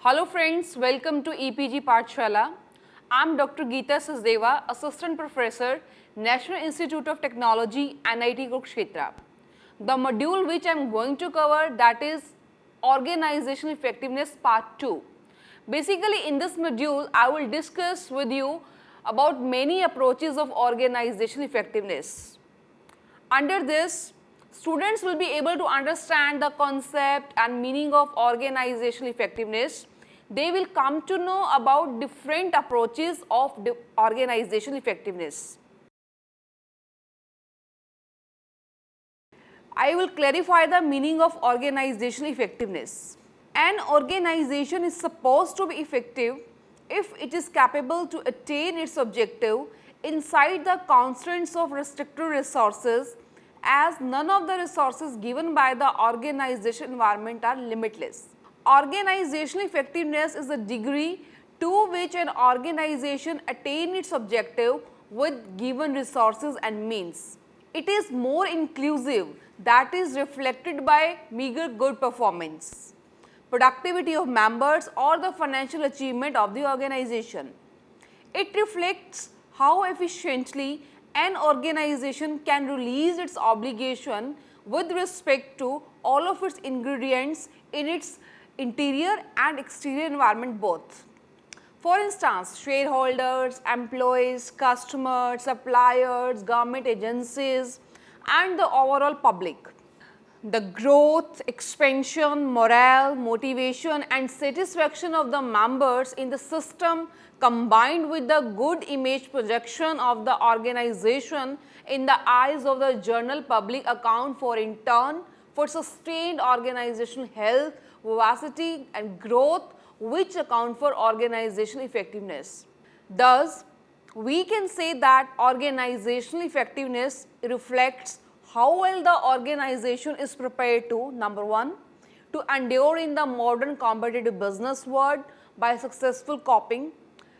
Hello friends, welcome to EPG Pathshala. I am Dr. Geeta Sachdeva, Assistant Professor, National Institute of Technology, NIT Kurukshetra. The module which I am going to cover, that is Organizational Effectiveness Part 2. Basically in this module, I will discuss with you about many approaches of organizational effectiveness. Under this, students will be able to understand the concept and meaning of organizational effectiveness. They will come to know about different approaches of organizational effectiveness. I will clarify the meaning of organizational effectiveness. An organization is supposed to be effective if it is capable to attain its objective inside the constraints of restricted resources, as none of the resources given by the organization environment are limitless. Organizational effectiveness is the degree to which an organization attains its objective with given resources and means. It is more inclusive, that is reflected by meager good performance, productivity of members or the financial achievement of the organization. It reflects how efficiently an organization can release its obligation with respect to all of its ingredients in its interior and exterior environment both. For instance, shareholders, employees, customers, suppliers, government agencies and the overall public. The growth, expansion, morale, motivation and satisfaction of the members in the system combined with the good image projection of the organization in the eyes of the general public account for in turn for sustained organizational health, vivacity and growth, which account for organizational effectiveness. Thus, we can say that organizational effectiveness reflects how well the organization is prepared to, number one, to endure in the modern competitive business world by successful coping.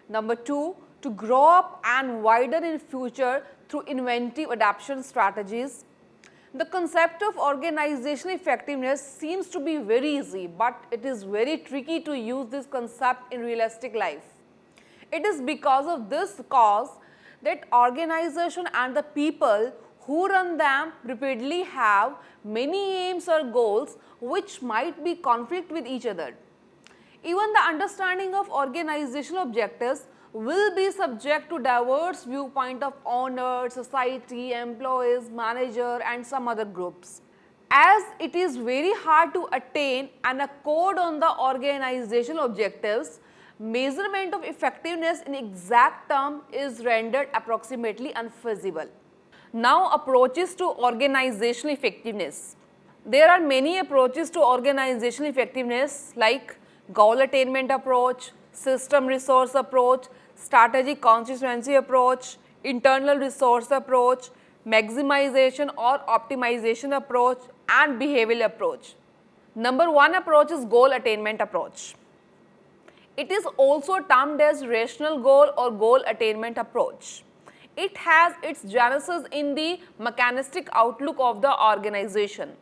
Number two, to grow up and widen in future through inventive adaptation strategies. The concept of organizational effectiveness seems to be very easy, but it is very tricky to use this concept in realistic life. It is because of this cause that organization and the people who run them repeatedly have many aims or goals which might be conflict with each other. Even the understanding of organizational objectives will be subject to diverse viewpoint of owner, society, employees, manager and some other groups. As it is very hard to attain an accord on the organizational objectives, measurement of effectiveness in exact term is rendered approximately unfeasible. Now, approaches to organizational effectiveness. There are many approaches to organizational effectiveness like goal attainment approach, system resource approach, strategic constituency approach, internal resource approach, maximization or optimization approach and behavioral approach. Number one approach is goal attainment approach. It is also termed as rational goal or goal attainment approach. It has its genesis in the mechanistic outlook of the organization.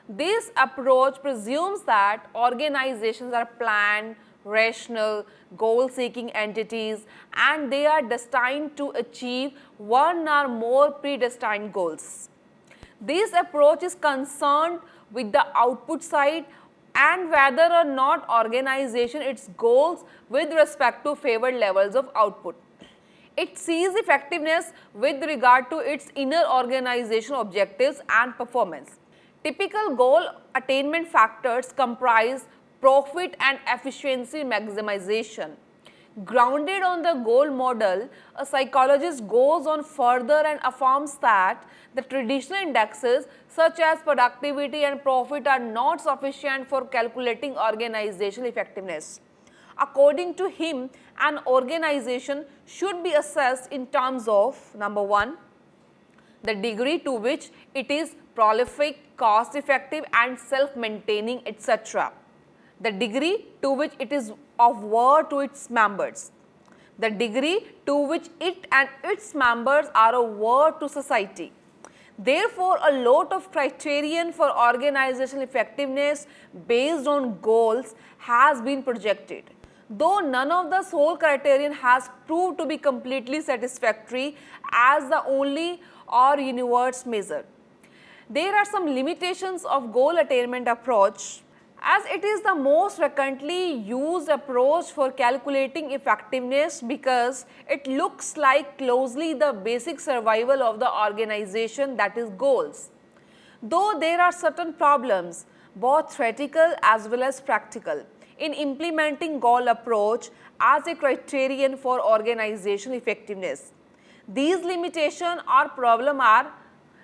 This approach presumes that organizations are planned, rational, goal-seeking entities and they are destined to achieve one or more predestined goals. This approach is concerned with the output side and whether or not organization its goals with respect to favored levels of output. It sees effectiveness with regard to its inner organizational objectives and performance. Typical goal attainment factors comprise profit and efficiency maximization. Grounded on the goal model, a psychologist goes on further and affirms that the traditional indexes such as productivity and profit are not sufficient for calculating organizational effectiveness. According to him, an organization should be assessed in terms of number one, the degree to which it is prolific, cost effective and self-maintaining, etc. The degree to which it is of worth to its members. The degree to which it and its members are of worth to society. Therefore, a lot of criterion for organizational effectiveness based on goals has been projected. Though none of the sole criterion has proved to be completely satisfactory as the only or universe measure. There are some limitations of goal attainment approach as it is the most frequently used approach for calculating effectiveness because it looks like closely the basic survival of the organization, that is goals. Though there are certain problems, both theoretical as well as practical, in implementing goal approach as a criterion for organizational effectiveness. These limitations or problem are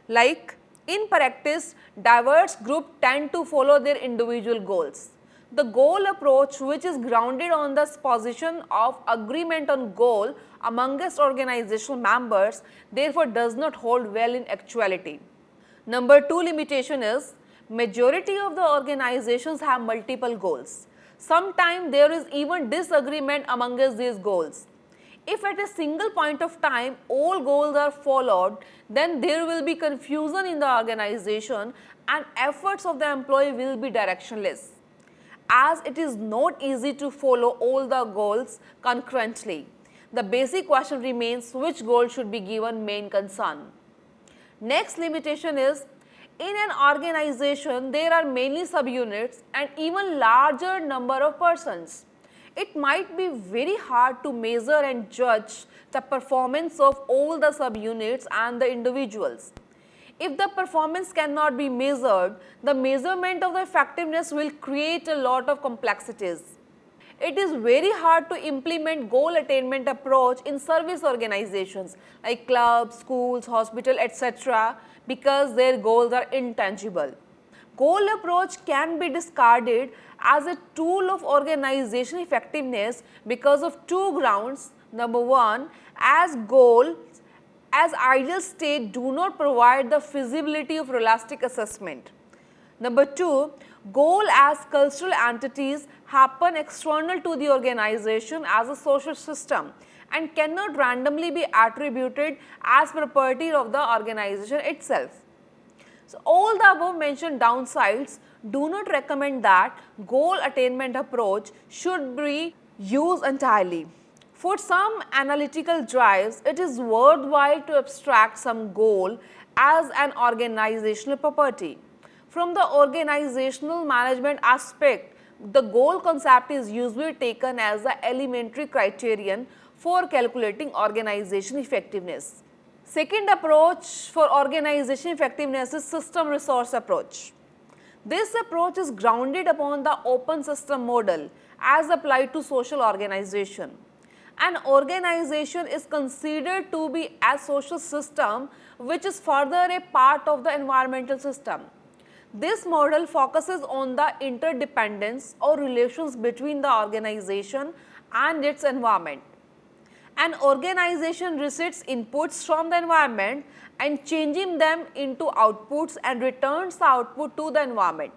like in practice, diverse groups tend to follow their individual goals. The goal approach, which is grounded on the position of agreement on goal amongst organizational members, therefore does not hold well in actuality. Number 2 limitation is majority of the organizations have multiple goals. Sometimes there is even disagreement amongst these goals. If at a single point of time all goals are followed, then there will be confusion in the organization and efforts of the employee will be directionless, as it is not easy to follow all the goals concurrently. The basic question remains which goal should be given main concern. Next limitation is in an organization there are many subunits and even larger number of persons. It might be very hard to measure and judge the performance of all the subunits and the individuals. If the performance cannot be measured, the measurement of the effectiveness will create a lot of complexities. It is very hard to implement goal attainment approach in service organizations like clubs, schools, hospitals, etc. because their goals are intangible. Goal approach can be discarded as a tool of organizational effectiveness because of two grounds. Number one, as goals as ideal state do not provide the feasibility of realistic assessment. Number two, goal as cultural entities happen external to the organization as a social system and cannot randomly be attributed as property of the organization itself. So, all the above mentioned downsides do not recommend that goal attainment approach should be used entirely. For some analytical drives, it is worthwhile to abstract some goal as an organizational property. From the organizational management aspect, the goal concept is usually taken as the elementary criterion for calculating organization effectiveness. Second approach for organization effectiveness is system resource approach. This approach is grounded upon the open system model as applied to social organization. An organization is considered to be a social system which is further a part of the environmental system. This model focuses on the interdependence or relations between the organization and its environment. An organization receives inputs from the environment and changing them into outputs and returns the output to the environment.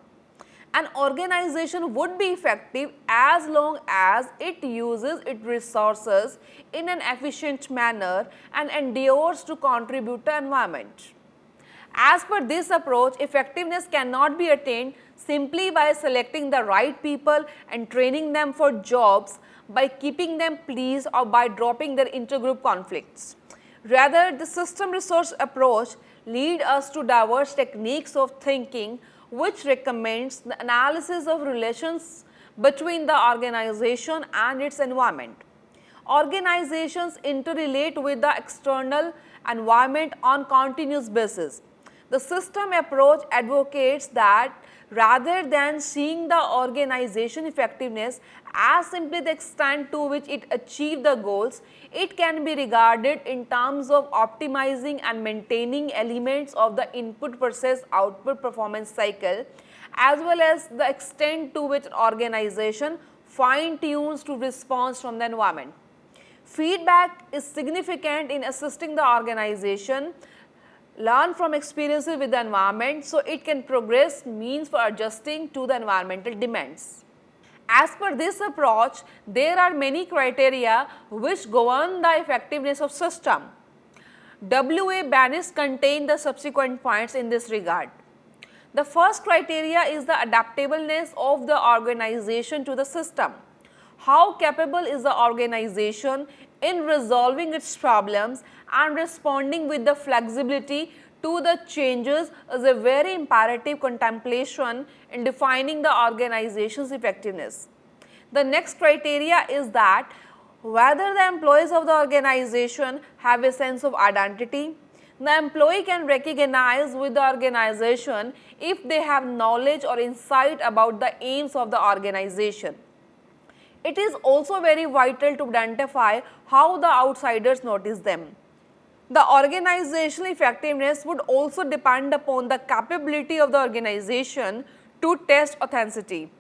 An organization would be effective as long as it uses its resources in an efficient manner and endeavors to contribute to the environment. As per this approach, effectiveness cannot be attained simply by selecting the right people and training them for jobs, by keeping them pleased or by dropping their intergroup conflicts. Rather, the system resource approach leads us to diverse techniques of thinking which recommends the analysis of relations between the organization and its environment. Organizations interrelate with the external environment on continuous basis. The system approach advocates that rather than seeing the organization effectiveness as simply the extent to which it achieved the goals, it can be regarded in terms of optimizing and maintaining elements of the input process output performance cycle, as well as the extent to which an organization fine-tunes to response from the environment. Feedback is significant in assisting the organization learn from experiences with the environment so it can progress means for adjusting to the environmental demands. As per this approach, there are many criteria which govern the effectiveness of system. WA Banis contain the subsequent points in this regard. The first criteria is the adaptableness of the organization to the system. How capable is the organization in resolving its problems and responding with the flexibility to the changes is a very imperative contemplation in defining the organization's effectiveness. The next criteria is that whether the employees of the organization have a sense of identity. The employee can recognize with the organization if they have knowledge or insight about the aims of the organization. It is also very vital to identify how the outsiders notice them. The organizational effectiveness would also depend upon the capability of the organization to test authenticity.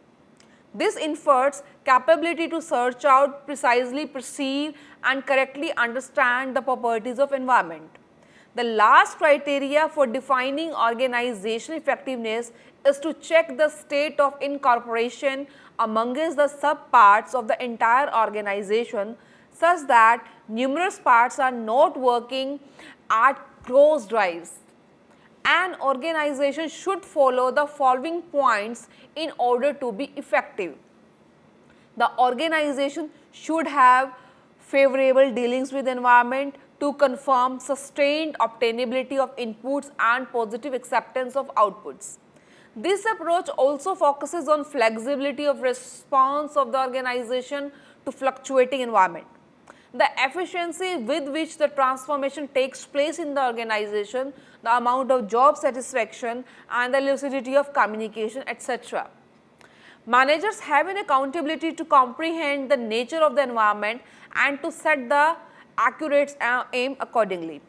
This infers capability to search out, precisely perceive and correctly understand the properties of environment. The last criteria for defining organizational effectiveness is to check the state of incorporation amongst the subparts of the entire organization such that numerous parts are not working at cross drives. An organization should follow the following points in order to be effective. The organization should have favorable dealings with environment to confirm sustained obtainability of inputs and positive acceptance of outputs. This approach also focuses on flexibility of response of the organization to fluctuating environment. The efficiency with which the transformation takes place in the organization, the amount of job satisfaction and the lucidity of communication, etc. Managers have an accountability to comprehend the nature of the environment and to set the accurate aim accordingly.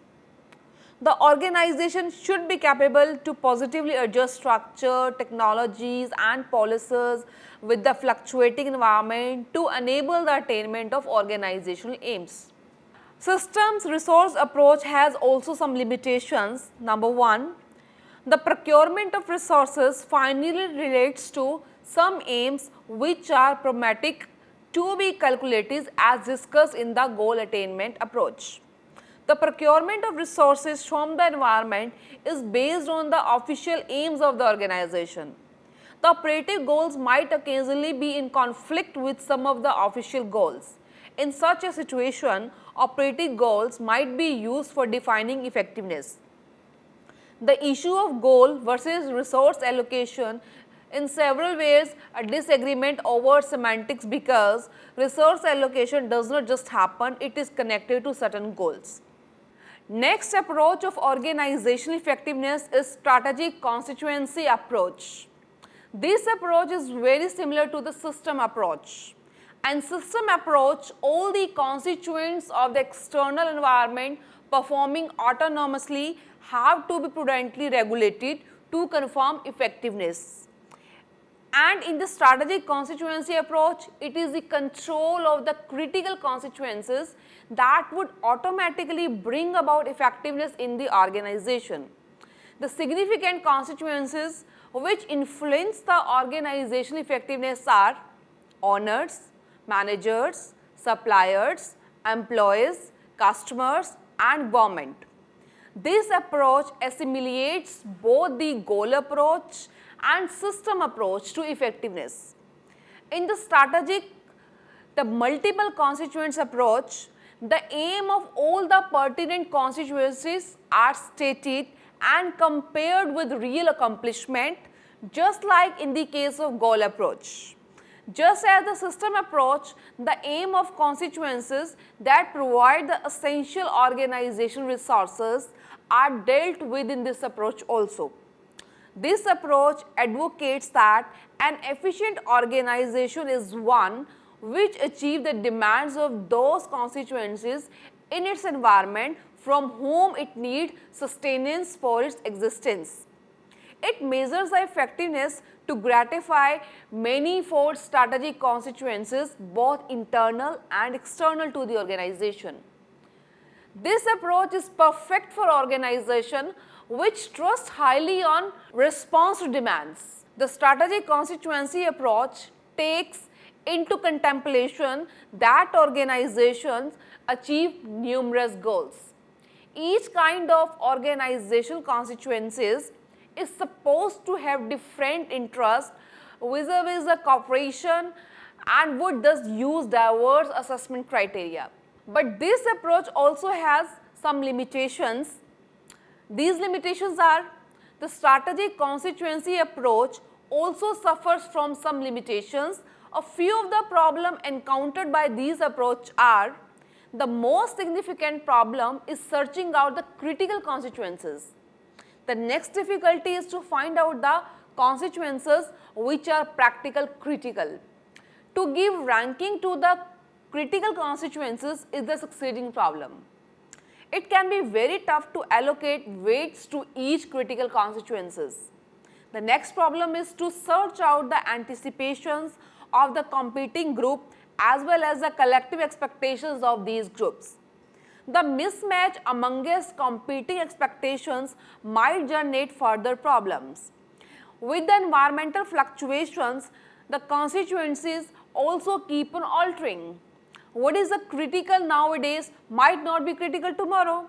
The organization should be capable to positively adjust structure, technologies and policies with the fluctuating environment to enable the attainment of organizational aims. Systems resource approach has also some limitations. Number one, the procurement of resources finally relates to some aims which are pragmatic to be calculated as discussed in the goal attainment approach. The procurement of resources from the environment is based on the official aims of the organization. The operative goals might occasionally be in conflict with some of the official goals. In such a situation, operative goals might be used for defining effectiveness. The issue of goal versus resource allocation in several ways a disagreement over semantics because resource allocation does not just happen, it is connected to certain goals. Next approach of organizational effectiveness is strategic constituency approach. This approach is very similar to the system approach. And system approach, all the constituents of the external environment performing autonomously have to be prudently regulated to confirm effectiveness. And in the strategic constituency approach, it is the control of the critical constituencies that would automatically bring about effectiveness in the organization. The significant constituencies which influence the organizational effectiveness are owners, managers, suppliers, employees, customers and government. This approach assimilates both the goal approach and system approach to effectiveness. In the strategic, the multiple constituents approach, the aim of all the pertinent constituencies are stated and compared with real accomplishment, just like in the case of goal approach. Just as the system approach, the aim of constituencies that provide the essential organization resources are dealt with in this approach also. This approach advocates that an efficient organization is one which achieves the demands of those constituencies in its environment from whom it needs sustenance for its existence. It measures the effectiveness to gratify manifold strategic constituencies, both internal and external to the organization. This approach is perfect for organization which trust highly on response to demands. The strategic constituency approach takes into contemplation that organizations achieve numerous goals. Each kind of organizational constituencies is supposed to have different interests vis-a-vis the corporation and would thus use diverse assessment criteria. But this approach also has some limitations. These limitations are the strategic constituency approach also suffers from some limitations. A few of the problems encountered by these approach are: the most significant problem is searching out the critical constituencies. The next difficulty is to find out the constituencies which are practical critical. To give ranking to the critical constituencies is the succeeding problem. It can be very tough to allocate weights to each critical constituencies. The next problem is to search out the anticipations of the competing group as well as the collective expectations of these groups. The mismatch amongst competing expectations might generate further problems. With the environmental fluctuations, the constituencies also keep on altering. What is the critical nowadays might not be critical tomorrow.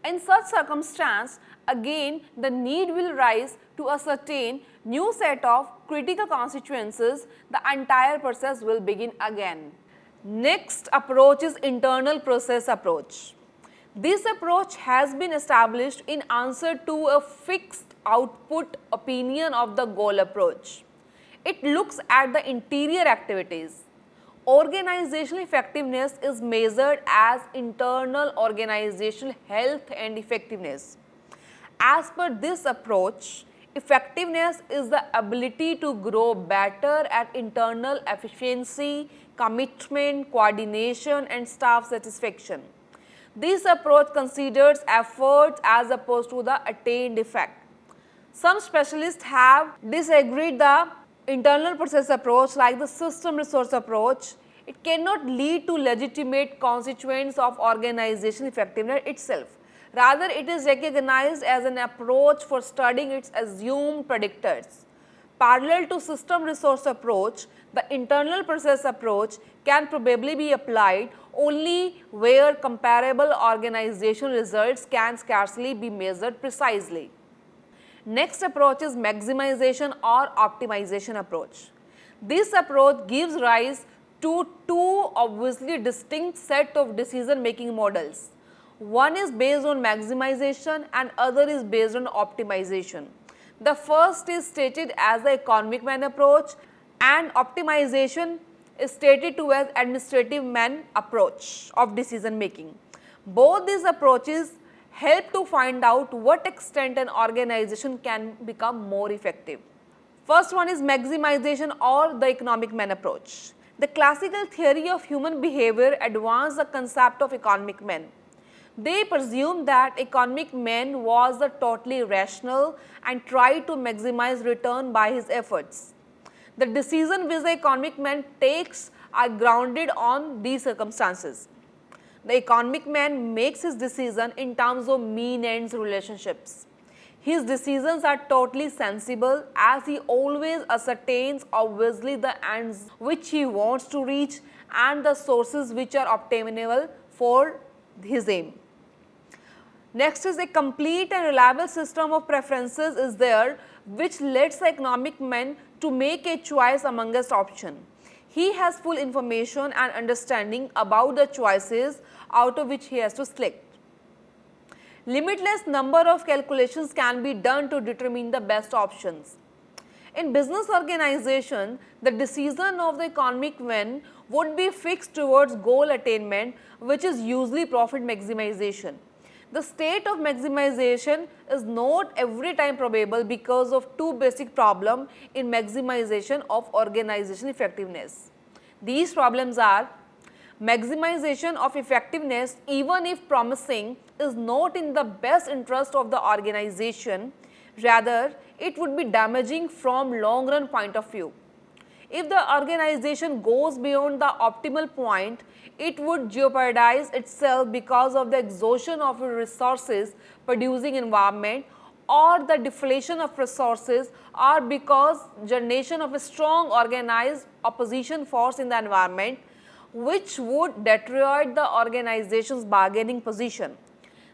In such circumstance, again the need will rise to ascertain new set of critical constituencies. The entire process will begin again. Next approach is internal process approach. This approach has been established in answer to a fixed output opinion of the goal approach. It looks at the interior activities. Organizational effectiveness is measured as internal organizational health and effectiveness. As per this approach, effectiveness is the ability to grow better at internal efficiency, commitment, coordination, and staff satisfaction. This approach considers efforts as opposed to the attained effect. Some specialists have disagreed the internal process approach like the system resource approach. It cannot lead to legitimate consequence of organizational effectiveness itself. Rather, it is recognized as an approach for studying its assumed predictors. Parallel to system resource approach, the internal process approach can probably be applied only where comparable organizational results can scarcely be measured precisely. Next approach is maximization or optimization approach. This approach gives rise to two obviously distinct set of decision making models. One is based on maximization and other is based on optimization. The first is stated as the economic man approach and optimization is stated to as administrative man approach of decision making. Both these approaches help to find out what extent an organization can become more effective. First one is maximization or the economic man approach. The classical theory of human behavior advanced the concept of economic man. They presumed that economic man was the totally rational and tried to maximize return by his efforts. The decision which the economic man takes are grounded on these circumstances. The economic man makes his decision in terms of mean ends relationships. His decisions are totally sensible as he always ascertains obviously the ends which he wants to reach and the sources which are obtainable for his aim. Next is a complete and reliable system of preferences is there which lets the economic man to make a choice amongst options. He has full information and understanding about the choices out of which he has to select. Limitless number of calculations can be done to determine the best options. In business organization, the decision of the economic man would be fixed towards goal attainment, which is usually profit maximization. The state of maximization is not every time probable because of two basic problems in maximization of organizational effectiveness. These problems are: maximization of effectiveness, even if promising, is not in the best interest of the organization, rather it would be damaging from long run point of view. If the organization goes beyond the optimal point, it would jeopardize itself because of the exhaustion of resources producing environment or the deflation of resources or because generation of a strong organized opposition force in the environment which would deteriorate the organization's bargaining position.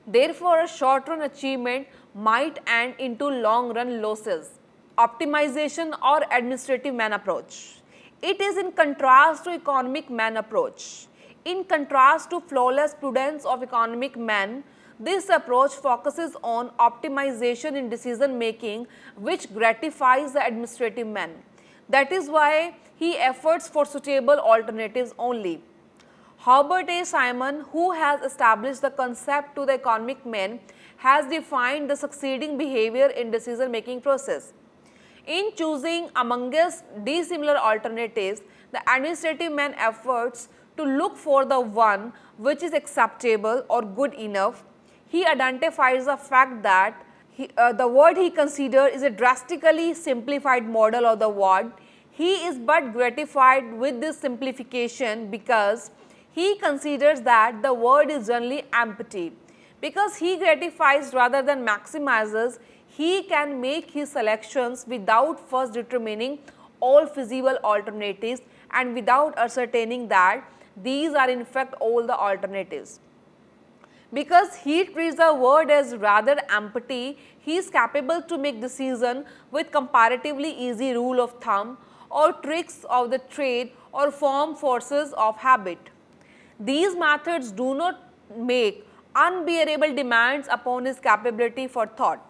Therefore, a short-run achievement might end into long-run losses. Optimization or administrative man approach. It is in contrast to economic man approach. In contrast to flawless prudence of economic man, this approach focuses on optimization in decision making, which gratifies the administrative man. That is why he efforts for suitable alternatives only. Herbert A. Simon, who has established the concept to the economic man, has defined the succeeding behavior in decision-making process. In choosing amongst dissimilar alternatives, the administrative man efforts to look for the one which is acceptable or good enough. He identifies the fact that the word he considers is a drastically simplified model of the word. He is but gratified with this simplification because he considers that the word is generally empty. Because he gratifies rather than maximizes, he can make his selections without first determining all feasible alternatives and without ascertaining that these are in fact all the alternatives. Because he treats the word as rather empty, he is capable to make decisions with comparatively easy rule of thumb or tricks of the trade or form forces of habit. These methods do not make unbearable demands upon his capability for thought.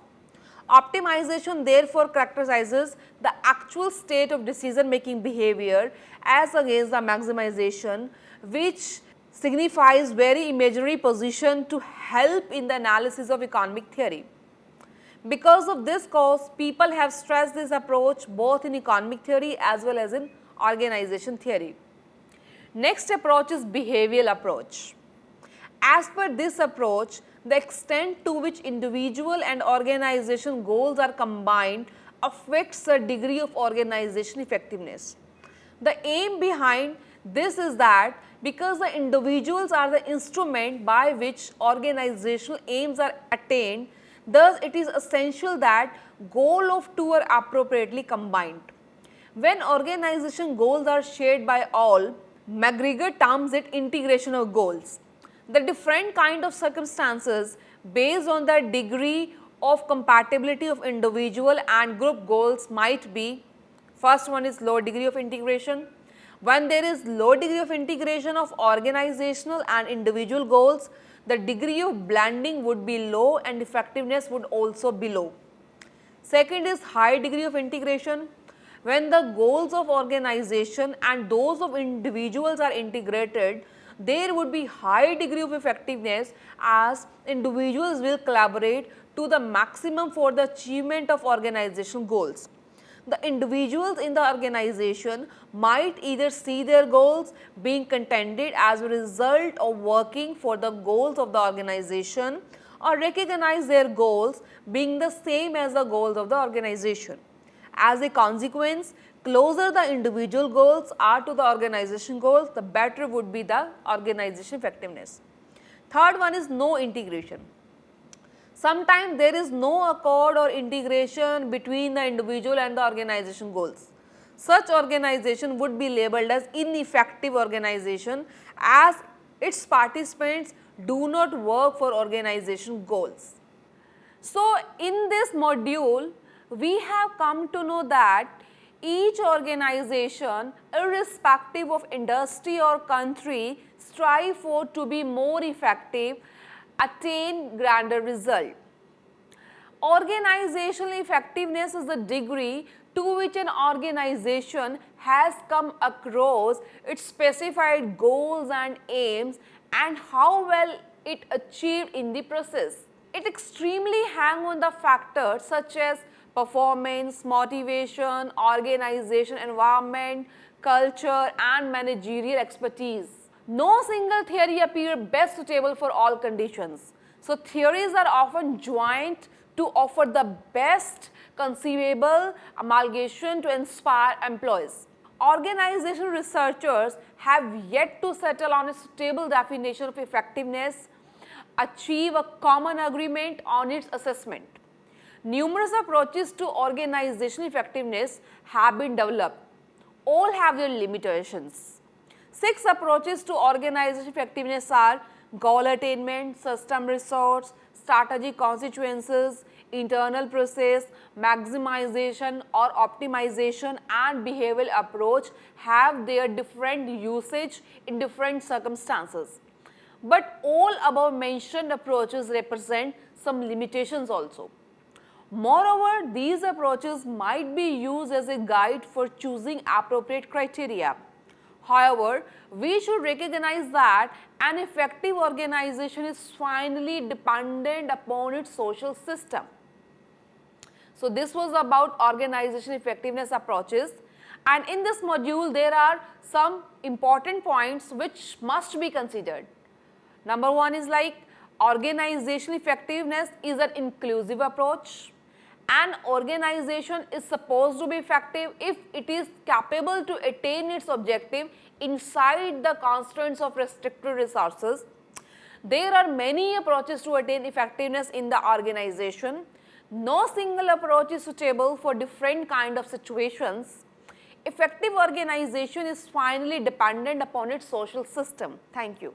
Optimization therefore characterizes the actual state of decision-making behavior as against the maximization, which signifies very imaginary position to help in the analysis of economic theory. Because of this cause, people have stressed this approach both in economic theory as well as in organization theory. Next approach is behavioral approach. As per this approach, the extent to which individual and organization goals are combined affects the degree of organization effectiveness. The aim behind this is that because the individuals are the instrument by which organizational aims are attained, thus it is essential that goal of two are appropriately combined. When organization goals are shared by all, McGregor terms it integration of goals. The different kind of circumstances based on the degree of compatibility of individual and group goals might be, first one is low degree of integration. When there is low degree of integration of organizational and individual goals, the degree of blending would be low and effectiveness would also be low. Second is high degree of integration. When the goals of organization and those of individuals are integrated, there would be high degree of effectiveness as individuals will collaborate to the maximum for the achievement of organizational goals. The individuals in the organization might either see their goals being contended as a result of working for the goals of the organization or recognize their goals being the same as the goals of the organization. As a consequence, closer the individual goals are to the organization goals, the better would be the organization effectiveness. Third one is no integration. Sometimes there is no accord or integration between the individual and the organization goals. Such organization would be labeled as ineffective organization as its participants do not work for organization goals. So, in this module, we have come to know that each organization, irrespective of industry or country, strive for to be more effective, attain grander result. Organizational effectiveness is the degree to which an organization has come across its specified goals and aims and how well it achieved in the process. It extremely hangs on the factors such as performance, motivation, organization, environment, culture and managerial expertise. No single theory appears best suitable for all conditions. So, theories are often joined to offer the best conceivable amalgamation to inspire employees. Organizational researchers have yet to settle on a suitable definition of effectiveness, achieve a common agreement on its assessment. Numerous approaches to organizational effectiveness have been developed. All have their limitations. 6 approaches to organizational effectiveness are goal attainment, system resource, strategy consequences, internal process, maximization or optimization and behavioral approach have their different usage in different circumstances. But all above mentioned approaches represent some limitations also. Moreover, these approaches might be used as a guide for choosing appropriate criteria. However, we should recognize that an effective organization is finally dependent upon its social system. So, this was about organization effectiveness approaches, and in this module there are some important points which must be considered. Number one is like organizational effectiveness is an inclusive approach. An organization is supposed to be effective if it is capable to attain its objective inside the constraints of restricted resources. There are many approaches to attain effectiveness in the organization. No single approach is suitable for different kind of situations. Effective organization is finally dependent upon its social system. Thank you.